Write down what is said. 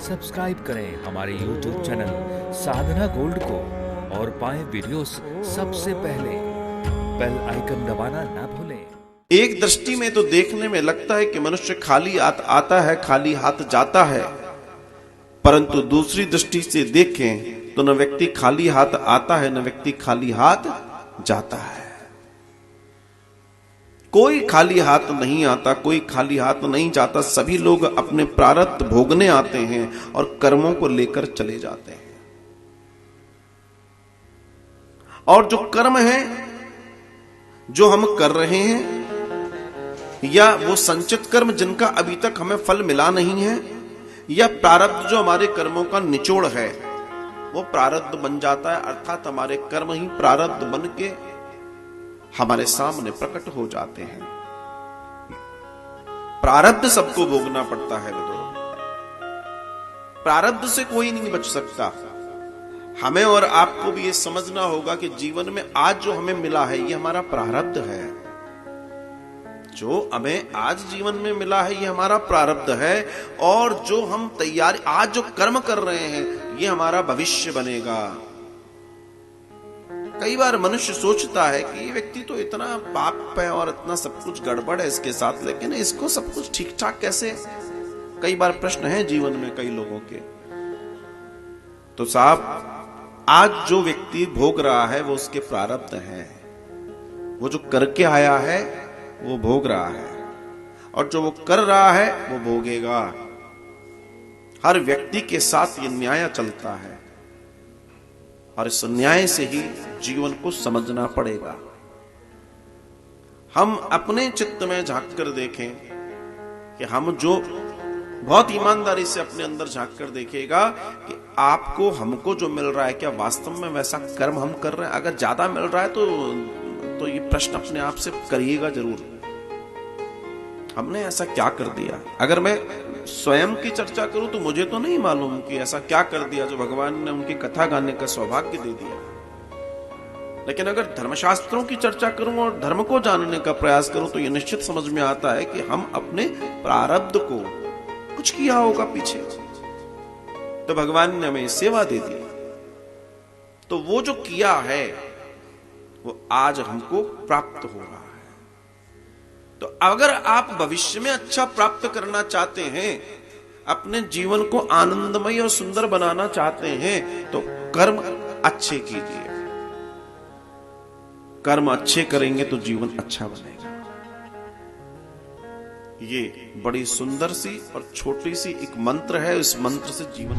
Subscribe करें हमारे YouTube channel साधना gold को और पाएं वीडियोस सबसे पहले। बेल आइकन दबाना ना भूलें। एक दृष्टि में तो देखने में लगता है कि मनुष्य खाली हाथ आता है, खाली हाथ जाता है, परंतु दूसरी दृष्टि से देखें तो न व्यक्ति खाली हाथ आता है, न व्यक्ति खाली हाथ जाता है। कोई खाली हाथ नहीं आता, कोई खाली हाथ नहीं जाता। सभी लोग अपने प्रारब्ध भोगने आते हैं और कर्मों को लेकर चले जाते हैं। और जो कर्म है जो हम कर रहे हैं, या वो संचित कर्म जिनका अभी तक हमें फल मिला नहीं है, या प्रारब्ध जो हमारे कर्मों का निचोड़ है, वो प्रारब्ध बन जाता है। अर्थात हमारे कर्म ही प्रारब्ध बन के हमारे सामने प्रकट हो जाते हैं। प्रारब्ध सबको भोगना पड़ता है विदुर, प्रारब्ध से कोई नहीं बच सकता। हमें और आपको भी ये समझना होगा कि जीवन में आज जो हमें मिला है ये हमारा प्रारब्ध है। जो हमें आज जीवन में मिला है ये हमारा प्रारब्ध है, और जो हम तैयारी आज जो कर्म कर रहे हैं ये हमारा भविष्य बनेगा। कई बार मनुष्य सोचता है कि ये व्यक्ति तो इतना पाप है और इतना सब कुछ गड़बड़ है इसके साथ, लेकिन इसको सब कुछ ठीक ठाक कैसे। कई बार प्रश्न है जीवन में कई लोगों के। तो साहब, आज जो व्यक्ति भोग रहा है वो उसके प्रारब्ध है। वो जो करके आया है वो भोग रहा है, और जो वो कर रहा है वो भोगेगा। हर व्यक्ति के साथ ये न्याय चलता है, और इस न्याय से ही जीवन को समझना पड़ेगा। हम अपने चित्त में झांक कर देखें कि हम जो बहुत ईमानदारी से अपने अंदर झांक कर देखिएगा कि आपको हमको जो मिल रहा है क्या वास्तव में वैसा कर्म हम कर रहे हैं। अगर ज्यादा मिल रहा है तो ये प्रश्न अपने आप से करिएगा जरूर, हमने ऐसा क्या कर दिया। अगर मैं स्वयं की चर्चा करूं तो मुझे तो नहीं मालूम कि ऐसा क्या कर दिया जो भगवान ने उनकी कथा गाने का सौभाग्य दे दिया। लेकिन अगर धर्मशास्त्रों की चर्चा करूं और धर्म को जानने का प्रयास करूं तो यह निश्चित समझ में आता है कि हम अपने प्रारब्ध को कुछ किया होगा पीछे, तो भगवान ने हमें सेवा दे दी। तो वो जो किया है वो आज हमको प्राप्त हो रहा है। तो अगर आप भविष्य में अच्छा प्राप्त करना चाहते हैं, अपने जीवन को आनंदमय और सुंदर बनाना चाहते हैं, तो कर्म अच्छे कीजिए। कर्म अच्छे करेंगे तो जीवन अच्छा बनेगा। ये बड़ी सुंदर सी और छोटी सी एक मंत्र है। इस मंत्र से जीवन